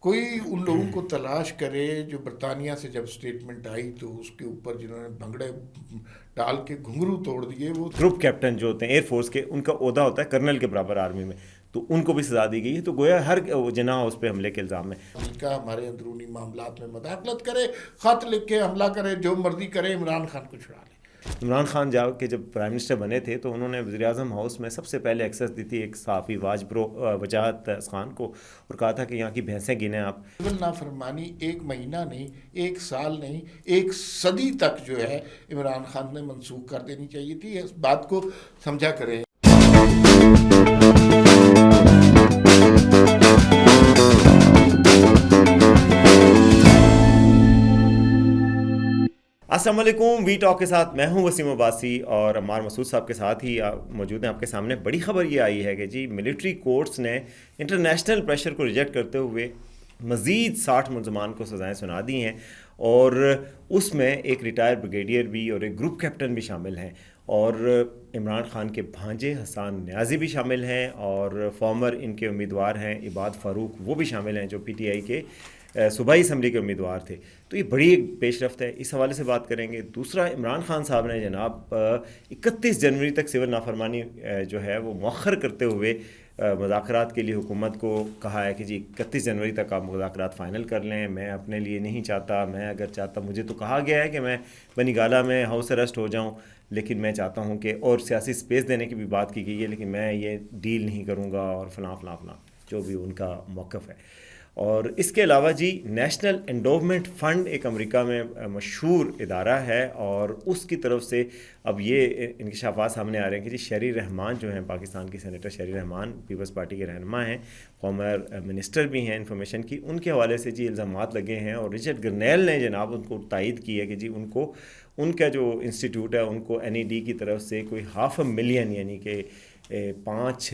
کوئی ان لوگوں کو تلاش کرے جو برطانیہ سے جب اسٹیٹمنٹ آئی تو اس کے اوپر جنہوں نے بھنگڑے ڈال کے گھنگرو توڑ دیے وہ گروپ کیپٹن جو ہوتے ہیں ایئر فورس کے، ان کا عہدہ ہوتا ہے کرنل کے برابر آرمی میں، تو ان کو بھی سزا دی گئی ہے، تو گویا ہر جناح اس پہ حملے کے الزام ہے۔ امریکہ ہمارے اندرونی معاملات میں مداخلت کرے، خط لکھ کے حملہ کرے، جو مرضی کرے، عمران خان کو چھڑا لے۔ عمران خان جا کے جب پرائم منسٹر بنے تھے تو انہوں نے وزیر اعظم ہاؤس میں سب سے پہلے ایکسیس دی تھی ایک صحافی وجاہت خان کو، اور کہا تھا کہ یہاں کی بھینسیں گنیں آپ۔ سول نافرمانی ایک مہینہ نہیں، ایک سال نہیں، ایک صدی تک جو ہے عمران خان نے منسوخ کر دینی چاہیے تھی، اس بات کو سمجھا کریں۔ السلام علیکم، وی ٹاک کے ساتھ میں ہوں وسیم عباسی، اور عمار مسعود صاحب کے ساتھ ہی موجود ہیں آپ کے سامنے۔ بڑی خبر یہ آئی ہے کہ جی ملٹری کورٹس نے انٹرنیشنل پریشر کو ریجیکٹ کرتے ہوئے مزید 60 ملزمان کو سزائیں سنا دی ہیں، اور اس میں ایک ریٹائر بریگیڈیئر بھی اور ایک گروپ کیپٹن بھی شامل ہیں، اور عمران خان کے بھانجے حسان نیازی بھی شامل ہیں، اور فارمر ان کے امیدوار ہیں عباد فاروق، وہ بھی شامل ہیں جو پی ٹی آئی کے صوبائی اسمبلی کے امیدوار تھے۔ تو یہ بڑی ایک پیش رفت ہے، اس حوالے سے بات کریں گے۔ دوسرا، عمران خان صاحب نے جناب 31 جنوری تک سول نافرمانی جو ہے وہ مؤخر کرتے ہوئے مذاکرات کے لیے حکومت کو کہا ہے کہ جی 31 جنوری تک آپ مذاکرات فائنل کر لیں، میں اپنے لیے نہیں چاہتا، میں اگر چاہتا، مجھے تو کہا گیا ہے کہ میں بنی گالہ میں ہاؤس اریسٹ ہو جاؤں، لیکن میں چاہتا ہوں کہ، اور سیاسی سپیس دینے کی بھی بات کی گئی ہے، لیکن میں یہ ڈیل نہیں کروں گا، اور فلاں فلاں فلاں جو بھی ان کا موقف ہے۔ اور اس کے علاوہ جی نیشنل انڈومنٹ فنڈ ایک امریکہ میں مشہور ادارہ ہے، اور اس کی طرف سے اب یہ انکشافات سامنے آ رہے ہیں کہ جی شہری رحمان جو ہیں، پاکستان کی سینیٹر شہری رحمان پیپلز پارٹی کے رہنما ہیں، فارمر منسٹر بھی ہیں انفارمیشن کی، ان کے حوالے سے جی الزامات لگے ہیں، اور رچرڈ گرنیل نے جناب ان کو تائید کی ہے کہ جی ان کو، ان کا جو انسٹیٹیوٹ ہے، ان کو NED کی طرف سے کوئی $500,000 یعنی کہ $5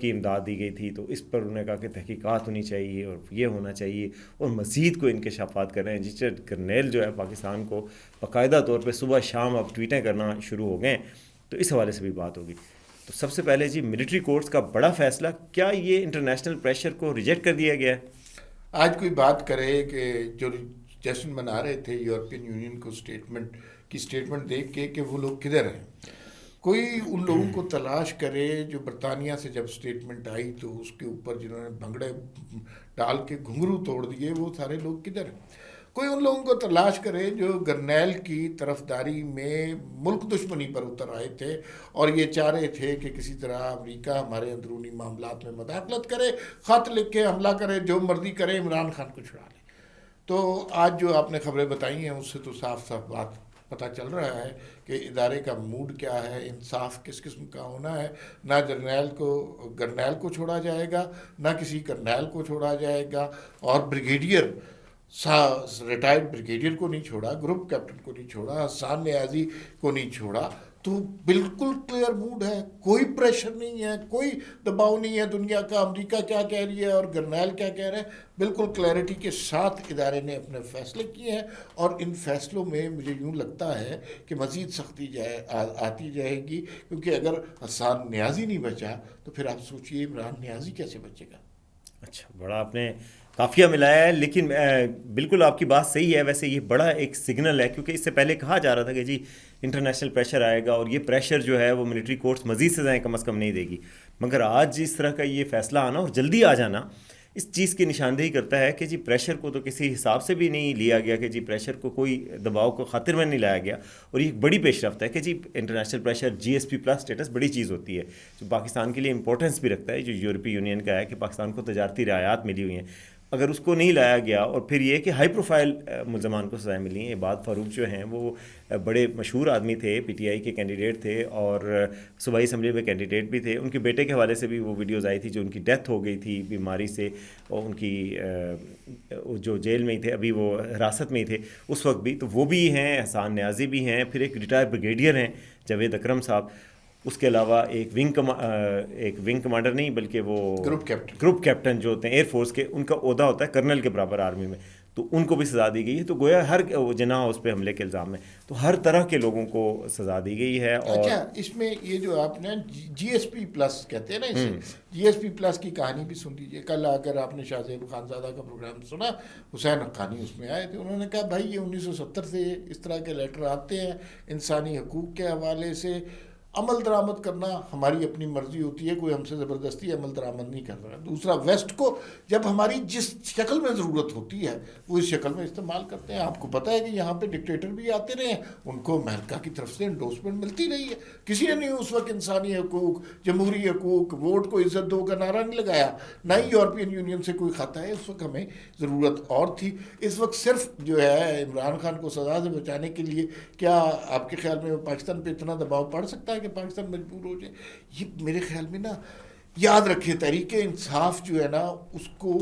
کی امداد دی گئی تھی۔ تو اس پر انہوں نے کہا کہ تحقیقات ہونی چاہیے اور یہ ہونا چاہیے، اور مزید کوئی انکشافات کر رہے ہیں۔ رچرڈ گرنیل جو ہے پاکستان کو باقاعدہ طور پہ صبح شام اب ٹویٹیں کرنا شروع ہو گئے ہیں، تو اس حوالے سے بھی بات ہوگی۔ تو سب سے پہلے جی ملٹری کورٹس کا بڑا فیصلہ، کیا یہ انٹرنیشنل پریشر کو ریجیکٹ کر دیا گیا ہے؟ آج کوئی بات کرے کہ جو جشن منا رہے تھے یورپین یونین کو اسٹیٹمنٹ دیکھ کے کہ وہ لوگ کدھر ہیں، کوئی ان لوگوں کو تلاش کرے جو برطانیہ سے جب اسٹیٹمنٹ آئی تو اس کے اوپر جنہوں نے بھنگڑے ڈال کے گھنگرو توڑ دیے وہ سارے لوگ کدھر ہیں۔ کوئی ان لوگوں کو تلاش کرے جو گرنیل کی طرفداری میں ملک دشمنی پر اتر آئے تھے اور یہ چاہ رہے تھے کہ کسی طرح امریکہ ہمارے اندرونی معاملات میں مداخلت کرے، خط لکھ کے حملہ کرے، جو مرضی کرے، عمران خان کو چھڑا لے۔ تو آج جو آپ نے خبریں بتائی ہیں اس سے تو صاف صاف بات پتہ چل رہا ہے کہ ادارے کا موڈ کیا ہے، انصاف کس قسم کا ہونا ہے۔ نہ گرنیل کو چھوڑا جائے گا، نہ کسی کرنیل کو چھوڑا جائے گا، اور ریٹائرڈ بریگیڈیئر کو نہیں چھوڑا، گروپ کیپٹن کو نہیں چھوڑا، حسان نیازی کو نہیں چھوڑا۔ تو بالکل کلیئر موڈ ہے، کوئی پریشر نہیں ہے، کوئی دباؤ نہیں ہے دنیا کا، امریکہ کیا کہہ رہی ہے اور گرنیل کیا کہہ رہے ہیں، بالکل کلیئرٹی کے ساتھ ادارے نے اپنے فیصلے کیے ہیں، اور ان فیصلوں میں مجھے یوں لگتا ہے کہ مزید سختی آتی جائے گی، کیونکہ اگر حسان نیازی نہیں بچا تو پھر آپ سوچئے عمران نیازی کیسے بچے گا۔ اچھا، بڑا آپ نے قافیہ ملایا ہے، لیکن بالکل آپ کی بات صحیح ہے۔ ویسے یہ بڑا ایک سگنل ہے، کیونکہ اس سے پہلے کہا جا رہا تھا کہ جی انٹرنیشنل پریشر آئے گا، اور یہ پریشر جو ہے وہ ملٹری کورٹس مزید سزائیں کم از کم نہیں دے گی، مگر آج اس طرح کا یہ فیصلہ آنا اور جلدی آ جانا اس چیز کی نشاندہی کرتا ہے کہ جی پریشر کو تو کسی حساب سے بھی نہیں لیا گیا، کہ جی پریشر کو کوئی دباؤ کو خاطر میں نہیں لایا گیا، اور یہ ایک بڑی پیش رفت ہے کہ جی انٹرنیشنل پریشر GSP+ اسٹیٹس بڑی چیز ہوتی ہے، جو پاکستان کے لیے امپورٹنس بھی رکھتا ہے، جو یورپی یونین کا ہے کہ پاکستان کو تجارتی رعایات ملی ہوئی ہیں، اگر اس کو نہیں لایا گیا، اور پھر یہ کہ ہائی پروفائل ملزمان کو سزائیں ملی ہیں۔ عباد فاروق جو ہیں وہ بڑے مشہور آدمی تھے، PTI کے کینڈیڈیٹ تھے، اور صوبائی اسمبلی میں کینڈیڈیٹ بھی تھے۔ ان کے بیٹے کے حوالے سے بھی وہ ویڈیوز آئی تھی جو ان کی ڈیتھ ہو گئی تھی بیماری سے، اور ان کی جو جیل میں ہی تھے، ابھی وہ حراست میں ہی تھے اس وقت بھی، تو وہ بھی ہیں، حسان نیازی بھی ہیں، پھر ایک ریٹائر بریگیڈیئر ہیں جاوید اکرم صاحب۔ اس کے علاوہ ایک ونگ کمانڈر نہیں بلکہ وہ گروپ کیپٹن جو ہوتے ہیں ایئر فورس کے، ان کا عہدہ ہوتا ہے کرنل کے برابر آرمی میں، تو ان کو بھی سزا دی گئی ہے. تو گویا ہر جناح اس پہ حملے کے الزام ہے، تو ہر طرح کے لوگوں کو سزا دی گئی ہے. اور اچھا اس میں یہ جو آپ نے جی ایس پی پلس کہتے ہیں نا اسے، جی ایس پی پلس کی کہانی بھی سن لیجیے. کل اگر آپ نے شاہ زیب خانزادہ کا پروگرام سنا، حسین حقانی اس میں آئے تھے، انہوں نے کہا بھائی یہ 1970 سے اس طرح کے لیٹر آتے ہیں انسانی حقوق کے حوالے سے، عمل درآمد کرنا ہماری اپنی مرضی ہوتی ہے، کوئی ہم سے زبردستی عمل درآمد نہیں کر رہا. دوسرا ویسٹ کو جب ہماری جس شکل میں ضرورت ہوتی ہے وہ اس شکل میں استعمال کرتے ہیں. آپ کو پتہ ہے کہ یہاں پہ ڈکٹیٹر بھی آتے رہے ہیں، ان کو امریکہ کی طرف سے انڈورسمنٹ ملتی رہی ہے. کسی نے نہیں اس وقت انسانی حقوق، جمہوری حقوق، ووٹ کو عزت دو کا نعرہ نہیں لگایا، نہ ہی یورپین یونین سے کوئی خط ہے. اس وقت ہمیں ضرورت اور تھی. اس وقت صرف جو ہے عمران خان کو سزا سے بچانے کے لیے کیا آپ کے خیال میں پاکستان پہ اتنا دباؤ پڑ سکتا ہے کہ پاکستان مجبور ہو جائے؟ یہ میرے خیال میں نا یاد رکھیں، تحریک انصاف جو ہے نا اس کو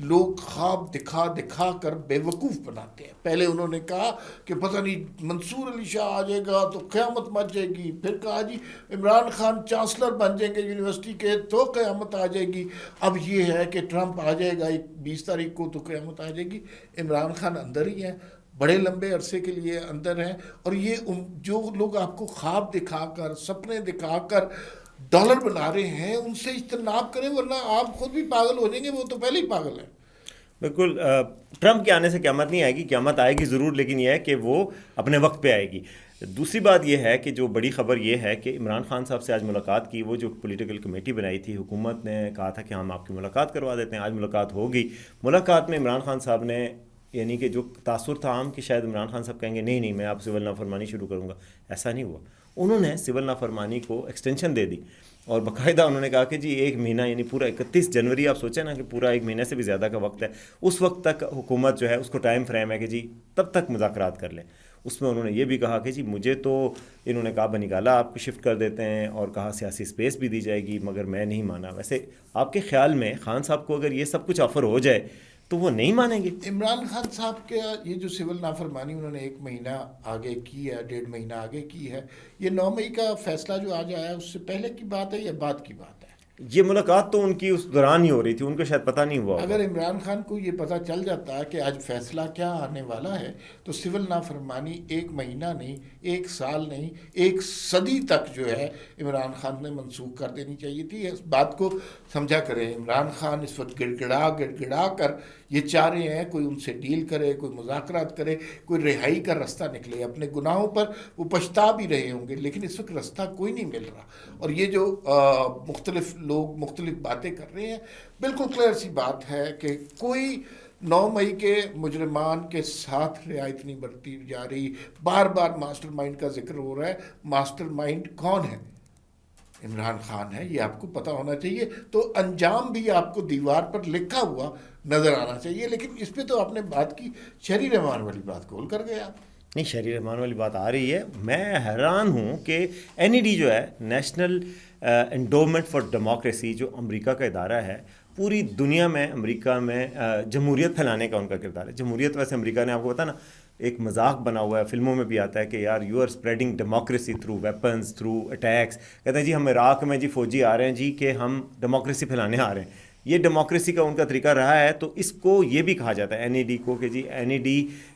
لوگ خواب دکھا دکھا کر بے وقوف بناتے ہیں. پہلے انہوں نے کہا کہ پتہ نہیں منصور علی شاہ آ جائے گا تو قیامت مچ جائے گی، پھر کہا جی عمران خان چانسلر بن جائیں گے یونیورسٹی کے تو قیامت آ جائے گی. اب یہ ہے کہ ٹرمپ آ جائے گا 20 تاریخ کو تو قیامت آ جائے گی. عمران خان اندر ہی ہیں، بڑے لمبے عرصے کے لیے اندر ہیں، اور یہ جو لوگ آپ کو خواب دکھا کر، سپنے دکھا کر ڈالر بنا رہے ہیں ان سے اجتناب کریں، ورنہ آپ خود بھی پاگل ہو جائیں گے. وہ تو پہلے ہی پاگل ہیں. بالکل. ٹرمپ کے آنے سے قیامت نہیں آئے گی، قیامت آئے گی ضرور، لیکن یہ ہے کہ وہ اپنے وقت پہ آئے گی. دوسری بات یہ ہے کہ جو بڑی خبر یہ ہے کہ عمران خان صاحب سے آج ملاقات کی، وہ جو پولیٹیکل کمیٹی بنائی تھی حکومت نے، کہا تھا کہ ہم آپ کی ملاقات کروا دیتے ہیں. آج ملاقات ہوگی. ملاقات میں عمران خان صاحب نے، یعنی کہ جو تاثر تھا عام کہ شاید عمران خان صاحب کہیں گے نہیں میں آپ سول نافرمانی شروع کروں گا، ایسا نہیں ہوا. انہوں نے سول نافرمانی کو ایکسٹینشن دے دی، اور باقاعدہ انہوں نے کہا کہ جی 1 مہینہ، یعنی پورا 31 جنوری، آپ سوچیں نا کہ پورا 1 مہینے سے بھی زیادہ کا وقت ہے، اس وقت تک حکومت جو ہے اس کو ٹائم فریم ہے کہ جی تب تک مذاکرات کر لیں. اس میں انہوں نے یہ بھی کہا کہ جی مجھے تو، انہوں نے کہا بنگالا آپ کو شفٹ کر دیتے ہیں، اور کہا سیاسی اسپیس بھی دی جائے گی، مگر میں نہیں مانا. ویسے آپ کے خیال میں خان صاحب کو اگر یہ سب کچھ آفر ہو جائے تو وہ نہیں مانیں گے؟ عمران خان صاحب کے یہ جو سول نافرمانی انہوں نے 1 مہینہ آگے کی ہے، 1.5 مہینہ آگے کی ہے، یہ 9 مئی کا فیصلہ جو آج آیا ہے اس سے پہلے کی بات ہے یا بعد کی بات ہے؟ یہ ملاقات تو ان کی اس دوران ہی ہو رہی تھی، ان کو شاید پتہ نہیں ہوا. اگر عمران خان کو یہ پتہ چل جاتا ہے کہ آج فیصلہ کیا آنے والا ہے تو سول نافرمانی 1 مہینہ نہیں، 1 سال نہیں، 1 صدی تک جو ہے عمران خان نے منسوخ کر دینی چاہیے تھی. اس بات کو سمجھا کریں. عمران خان اس وقت گڑ گڑا کر یہ چاہ رہے ہیں کوئی ان سے ڈیل کرے، کوئی مذاکرات کرے، کوئی رہائی کا رستہ نکلے. اپنے گناہوں پر وہ پچھتا بھی رہے ہوں گے، لیکن اس وقت رستہ کوئی نہیں مل رہا. اور یہ جو مختلف لوگ مختلف باتیں کر رہے ہیں، بالکل کلیئر سی بات ہے کہ کوئی 9 مئی کے مجرمان کے ساتھ رعایت نہیں برتی جا رہی. بار بار ماسٹر مائنڈ کا ذکر ہو رہا ہے. ماسٹر مائنڈ کون ہے؟ عمران خان ہے، یہ آپ کو پتہ ہونا چاہیے. تو انجام بھی آپ کو دیوار پر لکھا ہوا نظر آنا چاہیے. لیکن اس پہ تو آپ نے بات کی، شہری رحمان والی بات کھول کر گئے آپ. نہیں، شہری رحمان والی بات آ رہی ہے. میں حیران ہوں کہ NED جو ہے، نیشنل انڈومنٹ فار ڈیموکریسی، جو امریکہ کا ادارہ ہے، پوری دنیا میں امریکہ میں جمہوریت پھیلانے کا ان کا کردار ہے. جمہوریت ویسے امریکہ نے، آپ کو پتا نا، ایک مذاق بنا ہوا ہے، فلموں میں بھی آتا ہے کہ یار you are spreading democracy through weapons, through attacks. کہتے ہیں جی ہم عراق میں جی فوجی آ رہے ہیں جی کہ ہم ڈیموکریسی پھیلانے آ رہے ہیں. یہ ڈیموکریسی کا ان کا طریقہ رہا ہے. تو اس کو یہ بھی کہا جاتا ہے NED کو کہ جی NED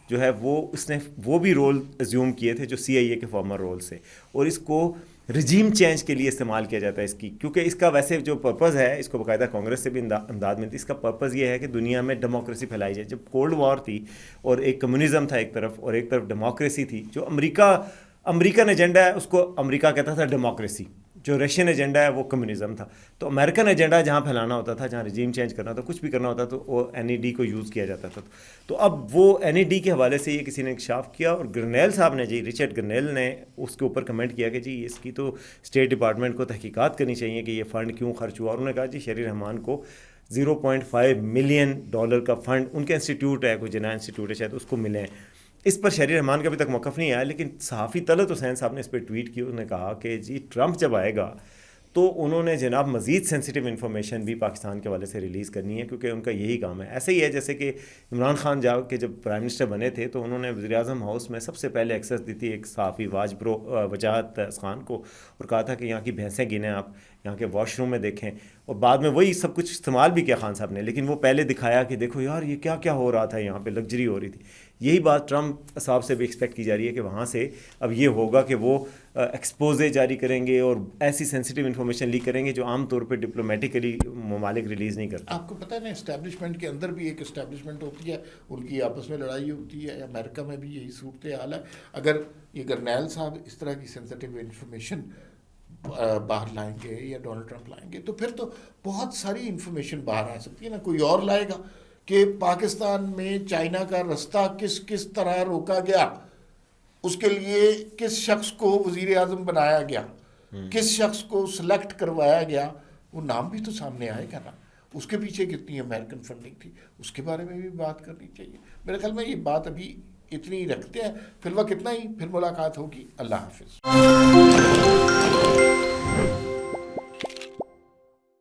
جو ہے اس نے وہ بھی رول ایزیوم کیے تھے جو CIA کے فارمر رول سے، اور اس کو رجیم چینج کے لیے استعمال کیا جاتا ہے اس کی. کیونکہ اس کا ویسے جو پرپز ہے، اس کو باقاعدہ کانگریس سے بھی امداد ملتی. اس کا پرپز یہ ہے کہ دنیا میں ڈیموکریسی پھیلائی جائے. جب کولڈ وار تھی اور ایک کمیونزم تھا ایک طرف، اور ایک طرف ڈیموکریسی تھی، جو امریکن ایجنڈا ہے اس کو امریکہ کہتا تھا ڈیموکریسی، جو رشین ایجنڈا ہے وہ کمیونزم تھا. تو امریکن ایجنڈا جہاں پھیلانا ہوتا تھا، جہاں رجیم چینج کرنا ہوتا، کچھ بھی کرنا ہوتا تو وہ NED کو یوز کیا جاتا تھا. تو اب وہ NED کے حوالے سے یہ کسی نے انکشاف کیا، اور گرنیل صاحب نے، جی رچرڈ گرنیل نے اس کے اوپر کمنٹ کیا کہ جی اس کی تو اسٹیٹ ڈپارٹمنٹ کو تحقیقات کرنی چاہیے کہ یہ فنڈ کیوں خرچ ہوا. اور انہوں نے کہا جی شہری رحمان کو $0.5 ملین کا فنڈ ان کے انسٹیٹیوٹ ہے، کوئی جناح انسٹیٹیوٹ ہے شاید، اس کو ملے ہیں. اس پر شہری رحمان کا ابھی تک موقف نہیں آیا. لیکن صحافی طلعت حسین صاحب نے اس پہ ٹویٹ کی. انہوں نے کہا کہ جی ٹرمپ جب آئے گا تو انہوں نے جناب مزید سینسٹیو انفارمیشن بھی پاکستان کے حوالے سے ریلیز کرنی ہے، کیونکہ ان کا یہی کام ہے. ایسے ہی ہے جیسے کہ عمران خان جا کے جب پرائم منسٹر بنے تھے تو انہوں نے وزیر اعظم ہاؤس میں سب سے پہلے ایکسیس دی تھی ایک صحافی وجاہت خان کو، اور کہا تھا کہ یہاں کی بھینسیں گنیں، آپ یہاں کے واش روم میں دیکھیں، اور بعد میں وہی سب کچھ استعمال بھی کیا خان صاحب نے، لیکن وہ پہلے دکھایا کہ دیکھو یار یہ کیا کیا ہو رہا تھا، یہاں پہ لگژری ہو رہی تھی. یہی بات ٹرمپ صاحب سے بھی ایکسپیکٹ کی جا رہی ہے کہ وہاں سے اب یہ ہوگا کہ وہ ایکسپوزے جاری کریں گے اور ایسی سینسٹیو انفارمیشن لیک کریں گے جو عام طور پہ ڈپلومیٹیکلی ممالک ریلیز نہیں کرتے. آپ کو پتہ ہے نا اسٹیبلشمنٹ کے اندر بھی ایک اسٹیبلشمنٹ ہوتی ہے، ان کی آپس میں لڑائی ہوتی ہے. امریکہ میں بھی یہی صورت حال ہے. اگر یہ گرنیل صاحب اس طرح کی سینسٹیو انفارمیشن باہر لائیں گے یا ڈونلڈ ٹرمپ لائیں گے تو پھر تو بہت ساری انفارمیشن باہر آ سکتی ہے نا. کوئی اور لائے گا کہ پاکستان میں چائنا کا رستہ کس طرح روکا گیا، اس کے لیے کس شخص کو وزیر اعظم بنایا گیا، کس شخص کو سلیکٹ کروایا گیا، وہ نام بھی تو سامنے آئے گا نا. اس کے پیچھے کتنی امریکن فنڈنگ تھی، اس کے بارے میں بھی بات کرنی چاہیے. میرے خیال میں یہ بات ابھی اتنی ہی رکھتے ہیں، فی الوقت اتنا ہی، پھر ملاقات ہوگی. اللہ حافظ.